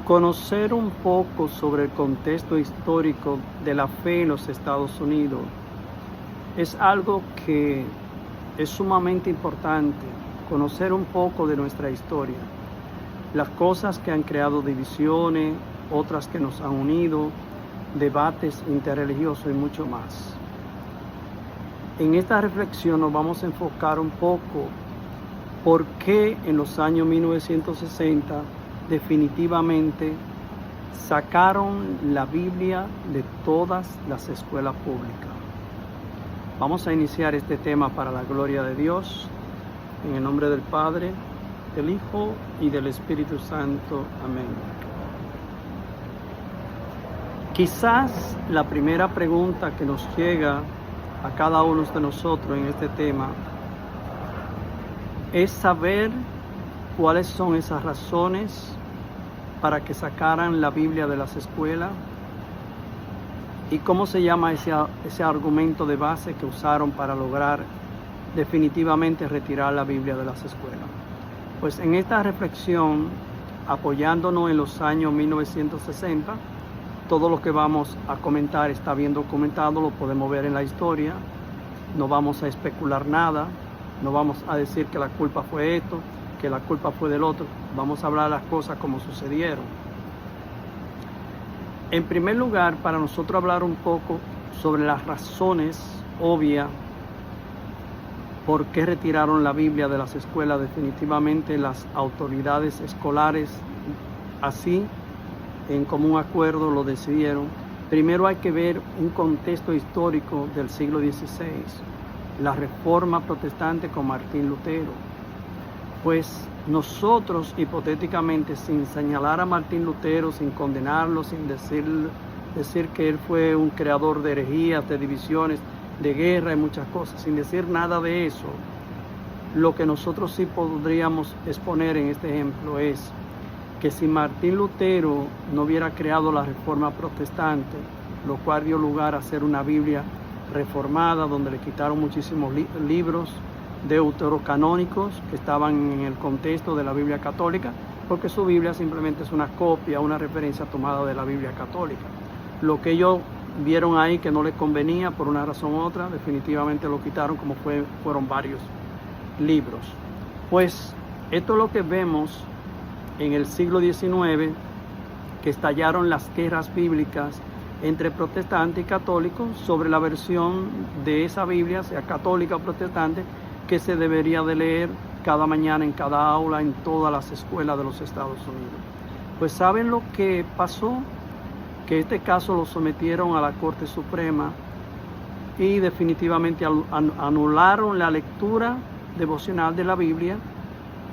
Conocer un poco sobre el contexto histórico de la fe en los Estados Unidos es algo que es sumamente importante, conocer un poco de nuestra historia, las cosas que han creado divisiones, otras que nos han unido, debates interreligiosos y mucho más. En esta reflexión nos vamos a enfocar un poco por qué en los años 1960 definitivamente sacaron la Biblia de todas las escuelas públicas. Vamos a iniciar este tema para la gloria de Dios, en el nombre del Padre, del Hijo y del Espíritu Santo. Amén. Quizás la primera pregunta que nos llega a cada uno de nosotros en este tema es saber cuáles son esas razones para que sacaran la Biblia de las escuelas y cómo se llama ese argumento de base que usaron para lograr definitivamente retirar la Biblia de las escuelas. Pues en esta reflexión, apoyándonos en los años 1960, todo lo que vamos a comentar está bien documentado, lo podemos ver en la historia, no vamos a especular nada, no vamos a decir que la culpa fue esto, que la culpa fue del otro, vamos a hablar las cosas como sucedieron. En primer lugar, para nosotros hablar un poco sobre las razones obvias por qué retiraron la Biblia de las escuelas, definitivamente las autoridades escolares así en común acuerdo lo decidieron. Primero hay que ver un contexto histórico del siglo XVI, la Reforma Protestante con Martín Lutero. Pues nosotros hipotéticamente, sin señalar a Martín Lutero, sin condenarlo, sin decir que él fue un creador de herejías, de divisiones, de guerra y muchas cosas, sin decir nada de eso, lo que nosotros sí podríamos exponer en este ejemplo es que si Martín Lutero no hubiera creado la Reforma Protestante, lo cual dio lugar a hacer una Biblia reformada, donde le quitaron muchísimos libros deuterocanónicos que estaban en el contexto de la Biblia católica, porque su Biblia simplemente es una copia, una referencia tomada de la Biblia católica. Lo que ellos vieron ahí que no les convenía por una razón u otra, definitivamente lo quitaron, como fueron varios libros. Pues esto es lo que vemos en el siglo XIX, que estallaron las guerras bíblicas entre protestantes y católicos sobre la versión de esa Biblia, sea católica o protestante, que se debería de leer cada mañana en cada aula en todas las escuelas de los Estados Unidos. Pues ¿saben lo que pasó? Que este caso lo sometieron a la Corte Suprema y definitivamente anularon la lectura devocional de la Biblia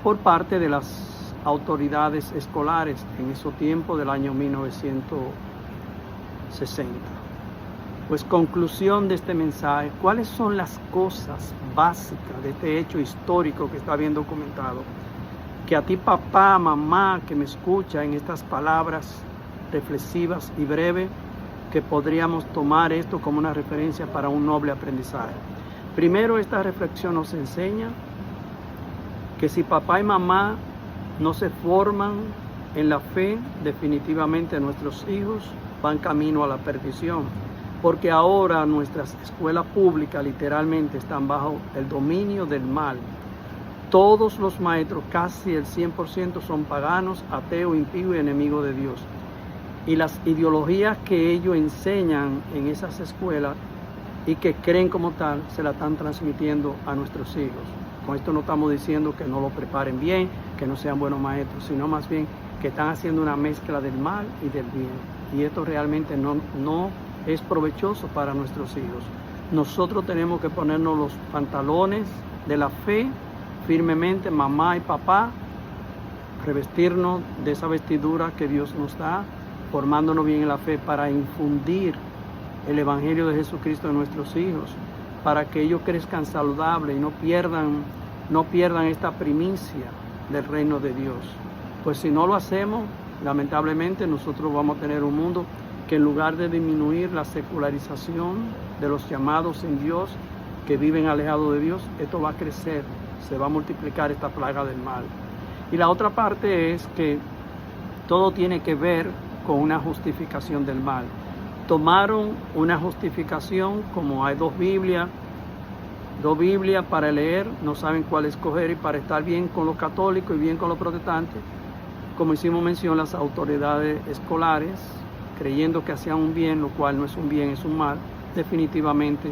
por parte de las autoridades escolares en ese tiempo del año 1960. Pues conclusión de este mensaje, ¿cuáles son las cosas básicas de este hecho histórico que está bien documentado? Que a ti, papá, mamá, que me escucha en estas palabras reflexivas y breves, que podríamos tomar esto como una referencia para un noble aprendizaje. Primero, esta reflexión nos enseña que si papá y mamá no se forman en la fe, definitivamente nuestros hijos van camino a la perdición, porque ahora nuestras escuelas públicas literalmente están bajo el dominio del mal. Todos los maestros, casi el 100%, son paganos, ateos, impíos y enemigos de Dios. Y las ideologías que ellos enseñan en esas escuelas y que creen como tal, se la están transmitiendo a nuestros hijos. Con esto no estamos diciendo que no lo preparen bien, que no sean buenos maestros, sino más bien que están haciendo una mezcla del mal y del bien. Y esto realmente no es provechoso para nuestros hijos. Nosotros tenemos que ponernos los pantalones de la fe firmemente, mamá y papá, revestirnos de esa vestidura que Dios nos da, formándonos bien en la fe para infundir el Evangelio de Jesucristo en nuestros hijos, para que ellos crezcan saludables y no pierdan esta primicia del reino de Dios. Pues si no lo hacemos, lamentablemente nosotros vamos a tener un mundo que en lugar de disminuir la secularización de los llamados sin Dios, que viven alejados de Dios, esto va a crecer, se va a multiplicar esta plaga del mal. Y la otra parte es que todo tiene que ver con una justificación del mal. Tomaron una justificación, como hay dos Biblias para leer, no saben cuál escoger, y para estar bien con los católicos y bien con los protestantes, como hicimos mención, las autoridades escolares, creyendo que hacían un bien, lo cual no es un bien, es un mal, definitivamente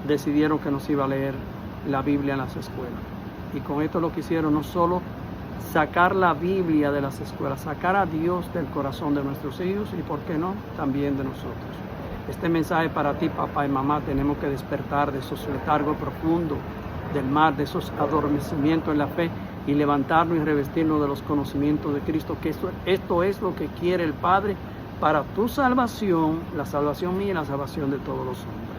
decidieron que no se iba a leer la Biblia en las escuelas. Y con esto lo que hicieron no solo sacar la Biblia de las escuelas, sacar a Dios del corazón de nuestros hijos y, ¿por qué no?, también de nosotros. Este mensaje para ti, papá y mamá. Tenemos que despertar de esos letargos profundos del mar, de esos adormecimientos en la fe, y levantarnos y revestirnos de los conocimientos de Cristo, que esto es lo que quiere el Padre para tu salvación, la salvación mía y la salvación de todos los hombres.